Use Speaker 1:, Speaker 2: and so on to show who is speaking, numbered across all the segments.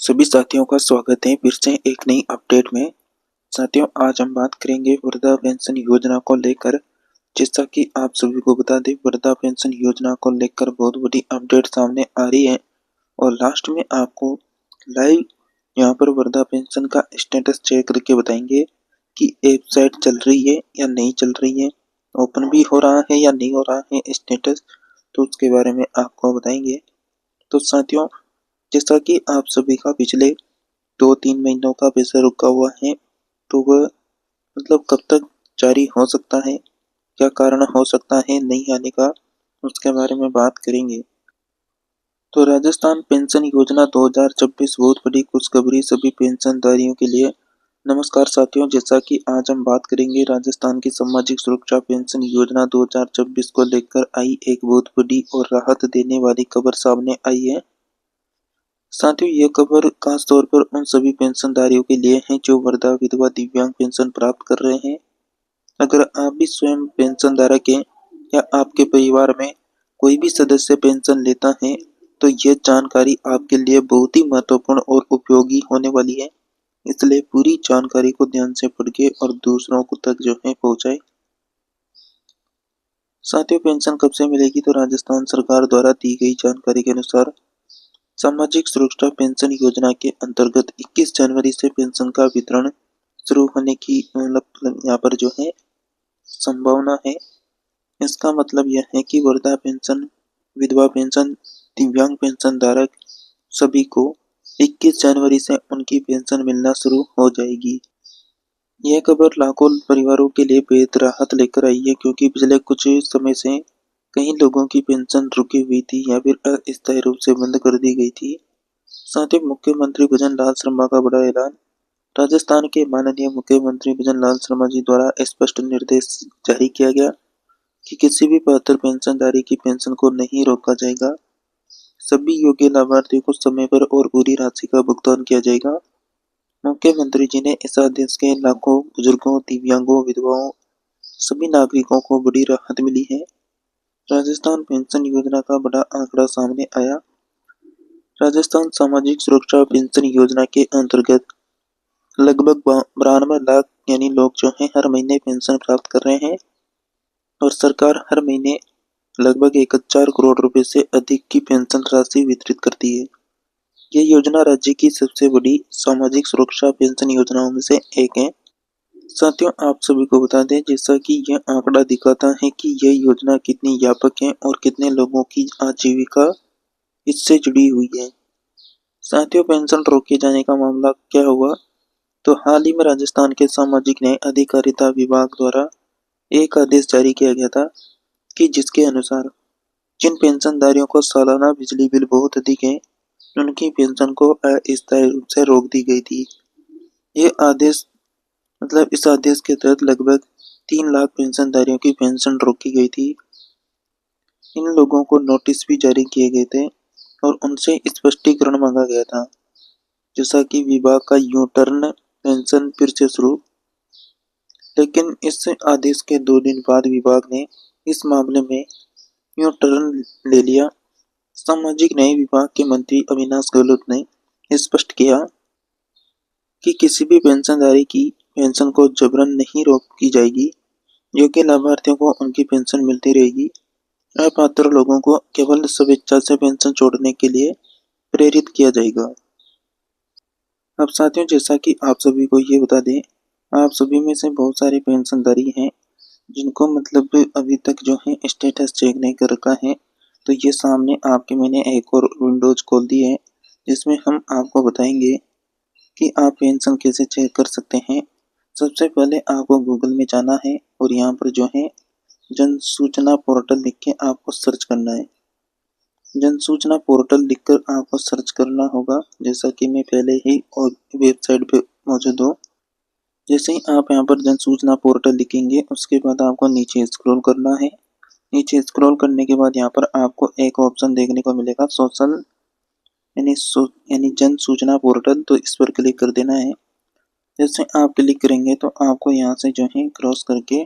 Speaker 1: सभी साथियों का स्वागत है फिर से एक नई अपडेट में। साथियों, आज हम बात करेंगे वृद्धा पेंशन योजना को लेकर। जैसा कि आप सभी को बता दें, वृद्धा पेंशन योजना को लेकर बहुत बड़ी अपडेट सामने आ रही है और लास्ट में आपको लाइव यहाँ पर वृद्धा पेंशन का स्टेटस चेक करके बताएंगे कि वेबसाइट चल रही है या नहीं चल रही है, ओपन भी हो रहा है या नहीं हो रहा है स्टेटस, तो उसके बारे में आपको बताएंगे। तो साथियों, जैसा कि आप सभी का पिछले 2-3 महीनों का पैसा रुका हुआ है, तो वह कब तक जारी हो सकता है, क्या कारण हो सकता है नहीं आने का, उसके बारे में बात करेंगे। तो राजस्थान पेंशन योजना 2026 बहुत बड़ी खुशखबरी सभी पेंशनधारियों के लिए। नमस्कार साथियों, जैसा कि आज हम बात करेंगे राजस्थान की सामाजिक सुरक्षा पेंशन योजना 2026 को लेकर आई एक बहुत बड़ी और राहत देने वाली खबर सामने आई है। साथियों, ये खबर खास तौर पर उन सभी पेंशनधारियों के लिए है जो वृद्धा, विधवा, दिव्यांग पेंशन प्राप्त कर रहे हैं। अगर आप भी स्वयं पेंशन धारक हैं या आपके परिवार में कोई भी सदस्य पेंशन लेता है, तो यह जानकारी आपके लिए बहुत ही महत्वपूर्ण और उपयोगी होने वाली है। इसलिए पूरी जानकारी को ध्यान से पढ़ के और दूसरों को तक जो है पहुंचाए। साथियों, पेंशन कब से मिलेगी? तो राजस्थान सरकार द्वारा दी गई जानकारी के अनुसार सामाजिक सुरक्षा पेंशन योजना के अंतर्गत 21 जनवरी से पेंशन का वितरण शुरू होने की यहाँ पर जो है संभावना है। इसका मतलब यह है कि वृद्धा पेंशन, विधवा पेंशन, दिव्यांग पेंशन धारक सभी को 21 जनवरी से उनकी पेंशन मिलना शुरू हो जाएगी। यह खबर लाखों परिवारों के लिए बेहद राहत लेकर आई है, क्योंकि पिछले कुछ समय से कई लोगों की पेंशन रुकी हुई थी या फिर अस्थायी रूप से बंद कर दी गई थी। साथ ही मुख्यमंत्री भजन लाल शर्मा का बड़ा ऐलान। राजस्थान के माननीय मुख्यमंत्री भजन लाल शर्मा जी द्वारा स्पष्ट निर्देश जारी किया गया कि किसी भी पात्र पेंशनधारी की पेंशन को नहीं रोका जाएगा। सभी योग्य लाभार्थियों को समय पर और पूरी राशि का भुगतान किया जाएगा। मुख्यमंत्री जी ने इस आदेश के लाखों बुजुर्गों, दिव्यांगों, विधवाओं, सभी नागरिकों को बड़ी राहत मिली है। राजस्थान पेंशन योजना का बड़ा आंकड़ा सामने आया। राजस्थान सामाजिक सुरक्षा पेंशन योजना के अंतर्गत लगभग 92 लाख यानी लोग जो हैं हर महीने पेंशन प्राप्त कर रहे हैं और सरकार हर महीने लगभग 1000 करोड़ रुपए से अधिक की पेंशन राशि वितरित करती है। ये योजना राज्य की सबसे बड़ी सामाजिक सुरक्षा पेंशन योजनाओं में से एक है। साथियों, आप सभी को बता दें, जैसा कि यह आंकड़ा दिखाता है कि यह योजना कितनी व्यापक है और कितने लोगों की आजीविका इससे जुड़ी हुई है। साथियों, पेंशन रोके जाने का मामला क्या हुआ? तो हाल ही में राजस्थान के सामाजिक न्याय अधिकारिता विभाग द्वारा एक आदेश जारी किया गया था कि जिसके अनुसार जिन पेंशनधारियों को सालाना बिजली बिल बहुत अधिक है, उनकी पेंशन को अस्थायी रूप से रोक दी गई थी। ये आदेश इस आदेश के तहत लगभग 3 लाख पेंशनधारियों की पेंशन रोकी गई थी। इन लोगों को नोटिस भी जारी किए गए थे और उनसे स्पष्टीकरण मांगा गया था, जैसा कि विभाग का यू टर्न पेंशन फिर से शुरू। लेकिन इस आदेश के 2 दिन बाद विभाग ने इस मामले में यू टर्न ले लिया। सामाजिक न्याय विभाग के मंत्री अविनाश गहलोत ने स्पष्ट किया कि किसी भी पेंशनधारी की पेंशन को जबरन नहीं रोकी जाएगी। योग्य लाभार्थियों को उनकी पेंशन मिलती रहेगी। अपात्र लोगों को केवल स्वेच्छा से पेंशन छोड़ने के लिए प्रेरित किया जाएगा। अब साथियों, जैसा कि आप सभी को ये बता दें, आप सभी में से बहुत सारे पेंशनधारी हैं जिनको अभी तक जो है स्टेटस चेक नहीं कर रखा है। तो ये सामने आपके मैंने एक और विंडोज खोल दी है, जिसमें हम आपको बताएंगे कि आप पेंशन कैसे चेक कर सकते हैं। सबसे पहले आपको गूगल में जाना है और यहाँ पर जो है जन सूचना पोर्टल लिख के आपको सर्च करना है। जन सूचना पोर्टल लिखकर आपको सर्च करना होगा, जैसा कि मैं पहले ही और वेबसाइट पे मौजूद हूँ। जैसे ही आप यहाँ पर जन सूचना पोर्टल लिखेंगे, उसके बाद आपको नीचे स्क्रॉल करना है। नीचे स्क्रॉल करने के बाद यहाँ पर आपको एक ऑप्शन देखने को मिलेगा, सोशल यानी जन सूचना पोर्टल, तो इस पर क्लिक कर देना है। जैसे आप क्लिक करेंगे तो आपको यहाँ से जो है क्रॉस करके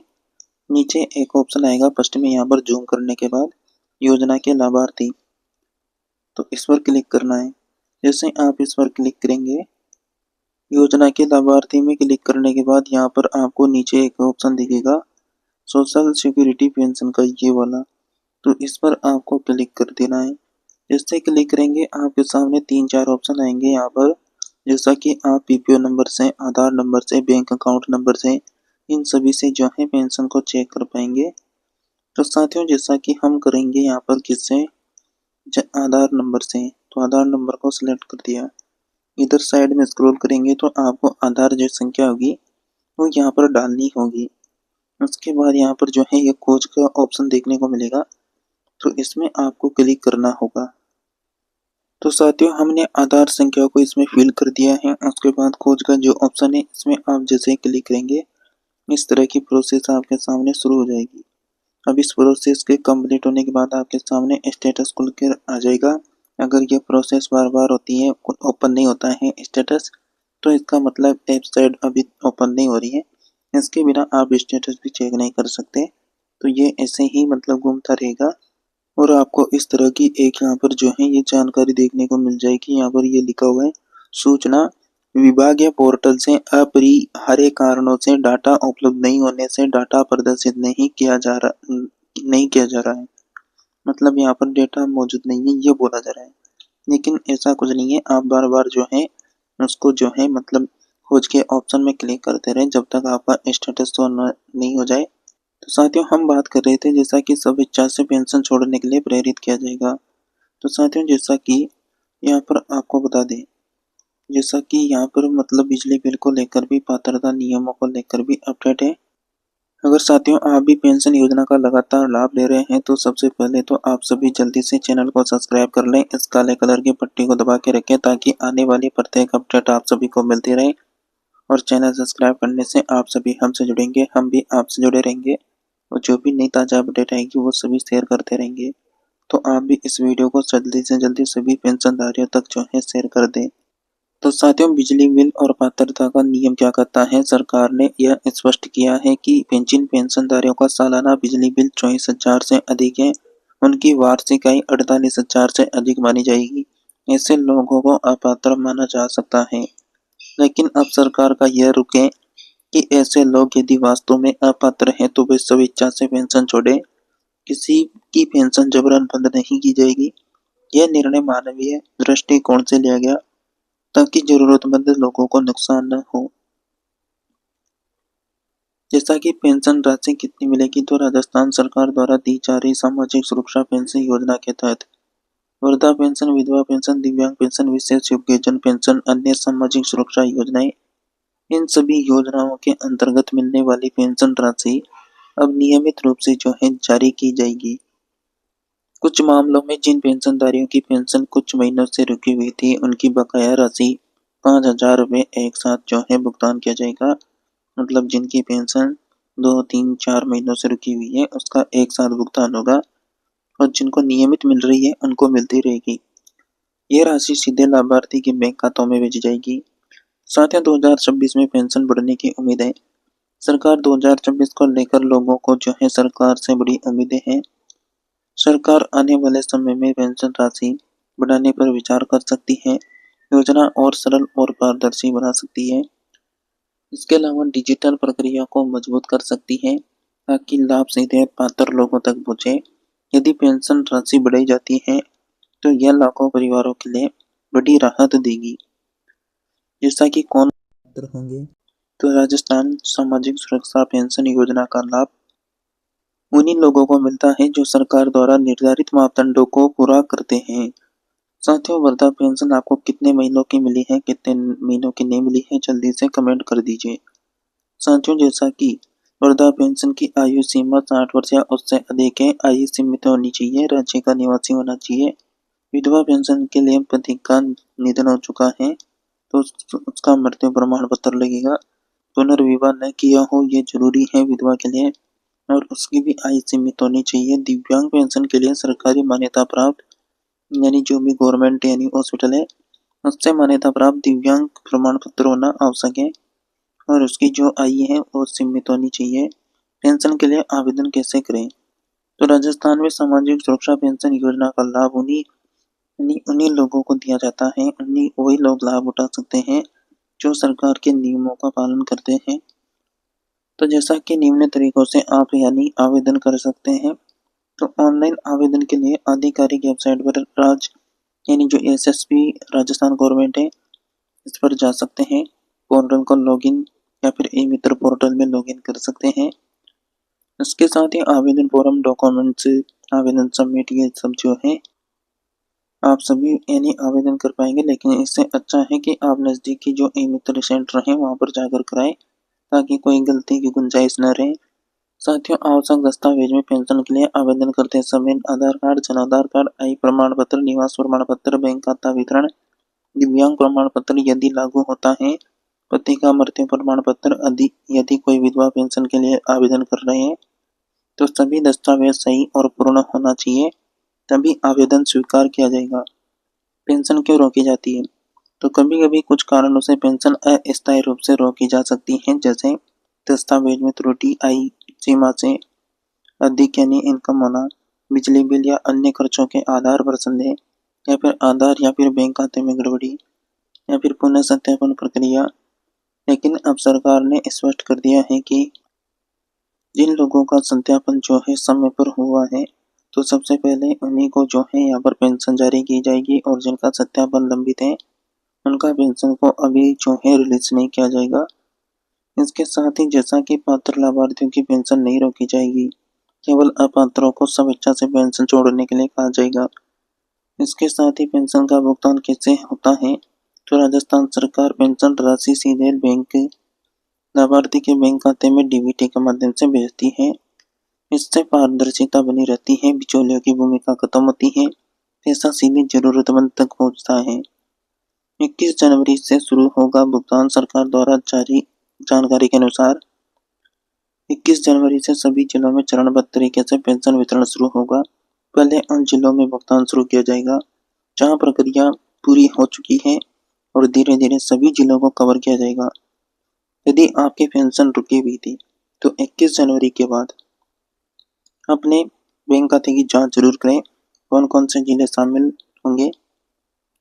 Speaker 1: नीचे एक ऑप्शन आएगा फर्स्ट में, यहाँ पर जूम करने के बाद योजना के लाभार्थी, तो इस पर क्लिक करना है। जैसे आप इस पर क्लिक करेंगे, योजना के लाभार्थी में क्लिक करने के बाद यहाँ पर आपको नीचे एक ऑप्शन दिखेगा सोशल सिक्योरिटी पेंशन का, ये वाला। तो इस पर आपको क्लिक कर देना है। जैसे क्लिक करेंगे आपके सामने 3-4 ऑप्शन आएंगे यहाँ पर, जैसा कि आप पीपीओ नंबर से, आधार नंबर से, बैंक अकाउंट नंबर से, इन सभी से जो है पेंशन को चेक कर पाएंगे। तो साथियों जैसा कि हम करेंगे यहाँ पर किससे, आधार नंबर से, तो आधार नंबर को सिलेक्ट कर दिया। इधर साइड में स्क्रॉल करेंगे तो आपको आधार जो संख्या होगी वो यहाँ पर डालनी होगी। उसके बाद यहाँ पर जो है ये खोज का ऑप्शन देखने को मिलेगा, तो इसमें आपको क्लिक करना होगा। तो साथियों हमने आधार संख्या को इसमें फिल कर दिया है। उसके बाद खोज का जो ऑप्शन है इसमें आप जैसे क्लिक करेंगे, इस तरह की प्रोसेस आपके सामने शुरू हो जाएगी। अब इस प्रोसेस के कंप्लीट होने के बाद आपके सामने स्टेटस खुल कर आ जाएगा। अगर ये प्रोसेस बार बार होती है, ओपन नहीं होता है स्टेटस, तो इसका मतलब वेबसाइट अभी ओपन नहीं हो रही है। इसके बिना आप स्टेटस भी चेक नहीं कर सकते, तो ये ऐसे ही मतलब घूमता रहेगा। और आपको इस तरह की एक यहाँ पर जो है ये जानकारी देखने को मिल जाएगी। यहाँ पर ये लिखा हुआ है, सूचना विभाग या पोर्टल से अपरिहार्य कारणों से डाटा उपलब्ध नहीं होने से डाटा प्रदर्शित नहीं किया जा रहा है। मतलब यहाँ पर डेटा मौजूद नहीं है ये बोला जा रहा है, लेकिन ऐसा कुछ नहीं है। आप बार बार जो है उसको जो है मतलब खोज के ऑप्शन में क्लिक करते रहे जब तक आपका स्टेटस तो नहीं हो जाए। तो साथियों हम बात कर रहे थे जैसा कि सब इच्छा से पेंशन छोड़ने के लिए प्रेरित किया जाएगा। तो साथियों जैसा कि यहाँ पर आपको बता दें, जैसा कि यहाँ पर मतलब बिजली बिल को लेकर भी, पात्रता नियमों को लेकर भी अपडेट है। अगर साथियों आप भी पेंशन योजना का लगातार लाभ ले रहे हैं तो सबसे पहले तो आप सभी जल्दी से चैनल को सब्सक्राइब कर लें, इस काले कलर की पट्टी को दबा के रखें ताकि आने वाली प्रत्येक अपडेट आप सभी को मिलती रहे। और चैनल सब्सक्राइब करने से आप सभी हमसे जुड़ेंगे, हम भी आपसे जुड़े रहेंगे, और जो भी नई ताज़ा अपडेट आएगी वो सभी शेयर करते रहेंगे। तो आप भी इस वीडियो को जल्दी से जल्दी सभी पेंशनधारियों तक जो है शेयर कर दें। तो साथियों बिजली बिल और पात्रता का नियम क्या कहता है, सरकार ने यह स्पष्ट किया है कि जिन पेंशनधारियों का सालाना बिजली बिल 24,000 से अधिक है उनकी वार्षिक आय 48,000 से अधिक मानी जाएगी। ऐसे लोगों को अपात्र माना जा सकता है। लेकिन अब सरकार का यह रुख है कि ऐसे लोग यदि वास्तव में अपात्र हैं तो वे स्वेच्छा से पेंशन छोड़े, किसी की पेंशन जबरन बंद नहीं की जाएगी। यह निर्णय मानवीय दृष्टिकोण से लिया गया ताकि जरूरतमंद लोगों को नुकसान न हो। जैसा कि पेंशन राशि कितनी मिलेगी, तो राजस्थान सरकार द्वारा दी जा रही सामाजिक सुरक्षा पेंशन योजना के तहत वृद्धा पेंशन, विधवा पेंशन, दिव्यांग पेंशन, विशेष योग्यजन पेंशन, अन्य सामाजिक सुरक्षा योजनाएं, इन सभी योजनाओं के अंतर्गत मिलने वाली पेंशन राशि अब नियमित रूप से जो है जारी की जाएगी। कुछ मामलों में जिन पेंशनधारियों की पेंशन कुछ महीनों से रुकी हुई थी उनकी बकाया राशि 5,000 रुपये एक साथ जो है भुगतान किया जाएगा। मतलब जिनकी पेंशन 2, 3, 4 महीनों से रुकी हुई है उसका एक साथ भुगतान होगा, और जिनको नियमित मिल रही है उनको मिलती रहेगी। ये राशि सीधे लाभार्थी के बैंक खातों में भेजी जाएगी। साथ ही 2026 में पेंशन बढ़ने की उम्मीद है। सरकार 2026 को लेकर लोगों को जो है सरकार से बड़ी उम्मीदें हैं। सरकार आने वाले समय में पेंशन राशि बढ़ाने पर विचार कर सकती है, योजना और सरल और पारदर्शी बना सकती है। इसके अलावा डिजिटल प्रक्रिया को मजबूत कर सकती है ताकि लाभ सीधे पात्र लोगों तक पहुंचे। यदि पेंशन राशि बढ़ाई जाती है तो यह लाखों परिवारों के लिए बड़ी राहत देगी। जैसा कि कौन पात्र होंगे, तो राजस्थान सामाजिक सुरक्षा पेंशन योजना का लाभ उन्हीं लोगों को मिलता है जो सरकार द्वारा निर्धारित मापदंडों को पूरा करते हैं। साथियों वृद्धा पेंशन आपको कितने महीनों की मिली है, कितने महीनों की नहीं मिली है, जल्दी से कमेंट कर दीजिए। साथियों जैसा कि वृद्धा पेंशन की आयु सीमा 60 वर्ष या उससे अधिक है, आयु सीमित होनी चाहिए, राज्य का निवासी होना चाहिए। विधवा पेंशन के लिए पति का निधन हो चुका है तो उसका मृत्यु प्रमाण पत्र लगेगा। पुनर्विवाह न किया हो ये जरूरी है विधवा के लिए, और उसकी भी आयु सीमित होनी चाहिए। दिव्यांग पेंशन के लिए सरकारी मान्यता प्राप्त, यानी जो भी गवर्नमेंट यानी हॉस्पिटल है उससे मान्यता प्राप्त दिव्यांग प्रमाण पत्र होना आवश्यक है, और उसकी जो आयु है वो सीमित होनी चाहिए। पेंशन के लिए आवेदन कैसे करें, तो राजस्थान में सामाजिक सुरक्षा पेंशन योजना का लाभ उन्हीं यानी उन्हीं लोगों को दिया जाता है, उन्हीं वही लोग लाभ उठा सकते हैं जो सरकार के नियमों का पालन करते हैं। तो जैसा कि निम्न तरीकों से आप यानी आवेदन कर सकते हैं। तो ऑनलाइन आवेदन के लिए आधिकारिक वेबसाइट पर यानी जो एसएसपी राजस्थान गवर्नमेंट है, इस पर जा सकते हैं। पोर्टल को लॉगिन या फिर ई मित्र पोर्टल में लॉगिन कर सकते हैं। इसके साथ ही आवेदन फॉर्म, डॉक्यूमेंट्स, आवेदन सबमिट, ये सब जो है आप सभी यानी आवेदन कर पाएंगे। लेकिन इससे अच्छा है कि आप नज़दीकी जो ई मित्र सेंटर है वहाँ पर जाकर कराएं, ताकि कोई गलती की गुंजाइश न रहे। साथियों, आवश्यक दस्तावेज में पेंशन के लिए आवेदन करते समय आधार कार्ड, जन आधार कार्ड, आय प्रमाण पत्र, निवास प्रमाण पत्र, बैंक खाता विवरण, दिव्यांग प्रमाण पत्र यदि लागू होता है, पति का मृत्यु प्रमाण पत्र आदि। यदि कोई विधवा पेंशन के लिए आवेदन कर रहे हैं तो सभी दस्तावेज सही और पूर्ण होना चाहिए, तभी आवेदन स्वीकार किया जाएगा। पेंशन क्यों रोकी जाती है? तो कभी कभी कुछ कारणों से पेंशन अस्थायी रूप से रोकी जा सकती है, जैसे दस्तावेज में त्रुटि, आय सीमा से अधिक यानी इनकम होना, बिजली बिल या अन्य खर्चों के आधार पर संदेह, या फिर आधार या फिर बैंक खाते में गड़बड़ी, या फिर पुनः सत्यापन प्रक्रिया। लेकिन अब सरकार ने स्पष्ट कर दिया है कि जिन लोगों का सत्यापन जो है समय पर हुआ है, तो सबसे पहले उन्हीं को जो है यहाँ पर पेंशन जारी की जाएगी, और जिनका सत्यापन लंबित है उनका पेंशन को अभी जो है रिलीज नहीं किया जाएगा। इसके साथ ही जैसा कि पात्र लाभार्थियों की पेंशन नहीं रोकी जाएगी, केवल अपात्रों को स्वेच्छा से पेंशन छोड़ने के लिए कहा जाएगा। इसके साथ ही पेंशन का भुगतान कैसे होता है? तो राजस्थान सरकार पेंशन राशि सीधे बैंक लाभार्थी के बैंक खाते में डीबीटी के माध्यम से भेजती है। इससे पारदर्शिता बनी रहती है, बिचौलियों की भूमिका खत्म होती है, पैसा सीधे जरूरतमंद तक पहुंचता है। 21 जनवरी से शुरू होगा भुगतान। सरकार द्वारा जारी जानकारी के अनुसार 21 जनवरी से सभी जिलों में चरणबद्ध तरीके से पेंशन वितरण शुरू होगा। पहले उन जिलों में भुगतान शुरू किया जाएगा जहां प्रक्रिया पूरी हो चुकी है, और धीरे धीरे सभी जिलों को कवर किया जाएगा। यदि आपकी पेंशन रुकी हुई थी तो 21 जनवरी के बाद अपने बैंक खाते की जांच जरूर करें, कौन कौन से जिले शामिल होंगे।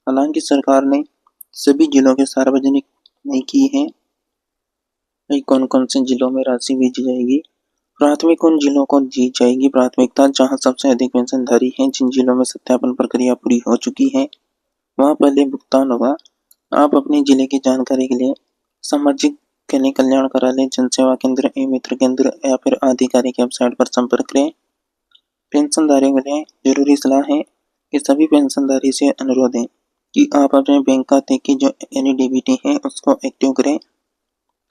Speaker 1: हालांकि सरकार ने सभी जिलों के सार्वजनिक नहीं की है कौन कौन से जिलों में राशि भेजी जाएगी। प्राथमिक उन जिलों को दी जाएगी प्राथमिकता जहां सबसे अधिक पेंशनधारी हैं। जिन जिलों में सत्यापन प्रक्रिया पूरी हो चुकी है वहां पहले भुगतान होगा। आप अपने जिले की जानकारी के लिए सामाजिक कल्याण कार्यालय, जन सेवा केंद्र, ई मित्र केंद्र या फिर आधिकारिक वेबसाइट पर संपर्क करें। पेंशनधारियों के लिए जरूरी सलाह है कि सभी पेंशनधारी से अनुरोध है कि आप अपने बैंक खाते की जो एनईडीबीटी है उसको एक्टिव करें।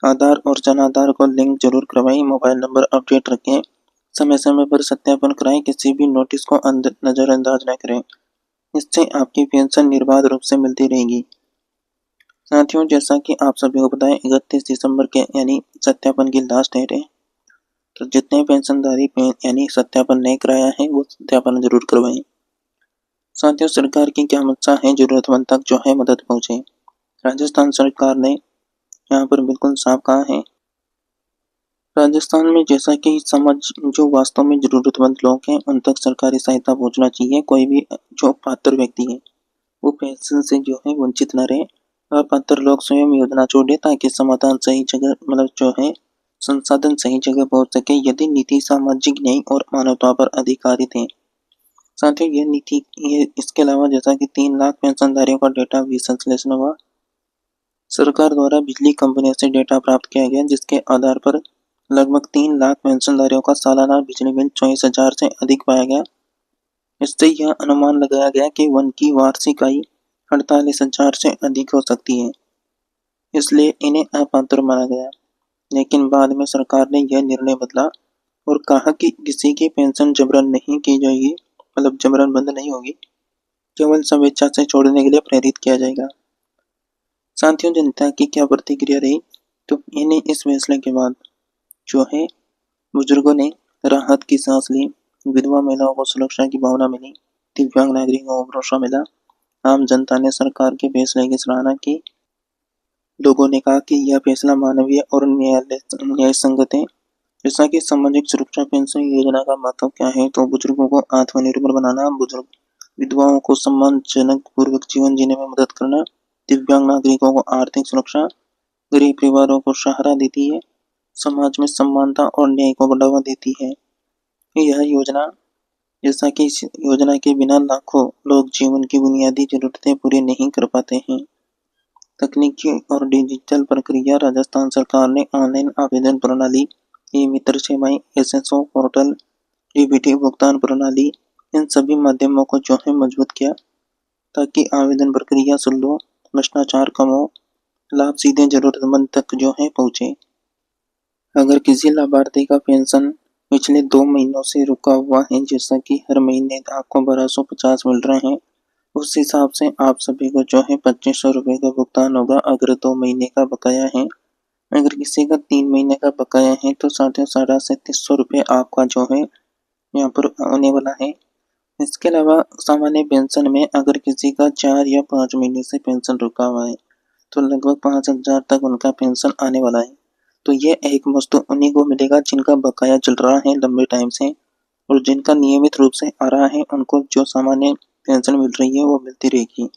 Speaker 1: आधार और जन आधार को लिंक जरूर करवाएं। मोबाइल नंबर अपडेट रखें। समय समय पर सत्यापन कराएं। किसी भी नोटिस को नजरअंदाज न करें। इससे आपकी पेंशन निर्बाध रूप से मिलती रहेगी। साथियों, जैसा कि आप सभी को पता है 31 दिसंबर के यानी सत्यापन की लास्ट डेट है। तो जितने पेंशनधारी यानी सत्यापन नहीं कराया है वो सत्यापन जरूर करवाएं। साथियों, सरकार की क्या मंशा है? जरूरतमंद तक जो है मदद पहुंचे। राजस्थान सरकार ने यहाँ पर बिल्कुल साफ कहा है। राजस्थान में जैसा कि समाज जो वास्तव में जरूरतमंद लोग हैं उन तक सरकारी सहायता पहुंचना चाहिए। कोई भी जो पात्र व्यक्ति है वो पेंशन से जो है वंचित न रहे। अपात्र लोग स्वयं योजना जोड़े ताकि समाधान सही जगह जो है संसाधन सही जगह पहुंच सके। यदि नीति सामाजिक न्याय और मानवता पर आधारित है। साथियों, यह नीति इसके अलावा जैसा कि 3 लाख पेंशनधारियों का डेटा विश्लेषण हुआ। सरकार द्वारा बिजली कंपनियों से डेटा प्राप्त किया गया जिसके आधार पर लगभग 3 लाख पेंशनधारियों का सालाना बिजली बिल 24,000 से अधिक पाया गया। इससे यह अनुमान लगाया गया कि उनकी वार्षिक आय 48,000 से अधिक हो सकती है, इसलिए इन्हें अपात्र माना गया। लेकिन बाद में सरकार ने यह निर्णय बदला और कहा कि किसी की पेंशन जबरन नहीं की जाएगी, मतलब जबरन बंद नहीं होगी, केवल स्वेच्छा से छोड़ने के लिए प्रेरित किया जाएगा। साथियों, जनता की क्या प्रतिक्रिया रही? तो इन्हें इस फैसले के बाद जो है बुजुर्गों ने राहत की सांस ली, विधवा महिलाओं को सुरक्षा की भावना मिली, दिव्यांग नागरिकों को भरोसा मिला। आम जनता ने सरकार के फैसले की सराहना की। लोगों ने कहा कि यह फैसला मानवीय और न्याय संगत है। जैसा कि सामाजिक सुरक्षा पेंशन योजना का महत्व क्या है? तो बुजुर्गों को आत्मनिर्भर बनाना, बुजुर्ग विधवाओं को सम्मानजनक पूर्वक जीवन जीने में मदद करना, दिव्यांग नागरिकों को आर्थिक सुरक्षा, गरीब परिवारों को सहारा देती है, समाज में समानता और न्याय को बढ़ावा देती है। यह योजना जैसा कि इस योजना के बिना लाखों लोग जीवन की बुनियादी जरूरतें पूरी नहीं कर पाते हैं। तकनीकी और डिजिटल प्रक्रिया राजस्थान सरकार ने ऑनलाइन आवेदन प्रणाली, ई मित्र सेवाएं, एसएसओ पोर्टल, डीबीटी भुगतान प्रणाली, इन सभी माध्यमों को जो है मजबूत किया ताकि आवेदन प्रक्रिया सुलभ हो, भ्रष्टाचार कम हो, लाभ सीधे जरूरतमंद तक जो है पहुंचे। अगर किसी लाभार्थी का पेंशन पिछले 2 महीनों से रुका हुआ है, जैसा कि हर महीने आपको 1250 मिल रहे हैं, उस हिसाब से आप सभी को जो है 2500 रुपये का भुगतान होगा अगर 2 महीने का बकाया है। अगर किसी का 3 महीने का बकाया है तो 3700 रुपये आपका जो है यहाँ पर आने वाला है। इसके अलावा सामान्य पेंशन में अगर किसी का 4 या 5 महीने से पेंशन रुका हुआ है तो लगभग 5000 तक उनका पेंशन आने वाला है। तो ये एक मुश्त उन्हीं को मिलेगा जिनका बकाया चल रहा है लंबे टाइम से, और जिनका नियमित रूप से आ रहा है उनको जो सामान्य पेंशन मिल रही है वो मिलती रहेगी।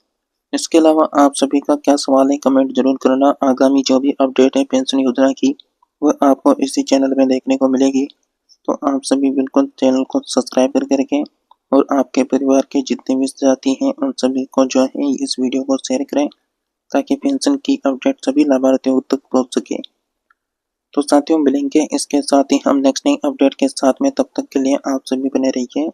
Speaker 1: इसके अलावा आप सभी का क्या सवाल है कमेंट जरूर करना। आगामी जो भी अपडेट है पेंशन योजना की वह आपको इसी चैनल में देखने को मिलेगी। तो आप सभी बिल्कुल चैनल को सब्सक्राइब करके रखें और आपके परिवार के जितने भी साथी हैं उन सभी को जो है इस वीडियो को शेयर करें ताकि पेंशन की अपडेट सभी लाभार्थियों तक पहुंच सके। तो साथियों मिलेंगे इसके साथ ही हम नेक्स्ट नई अपडेट के साथ में, तब तक के लिए आप सभी बने रहिए।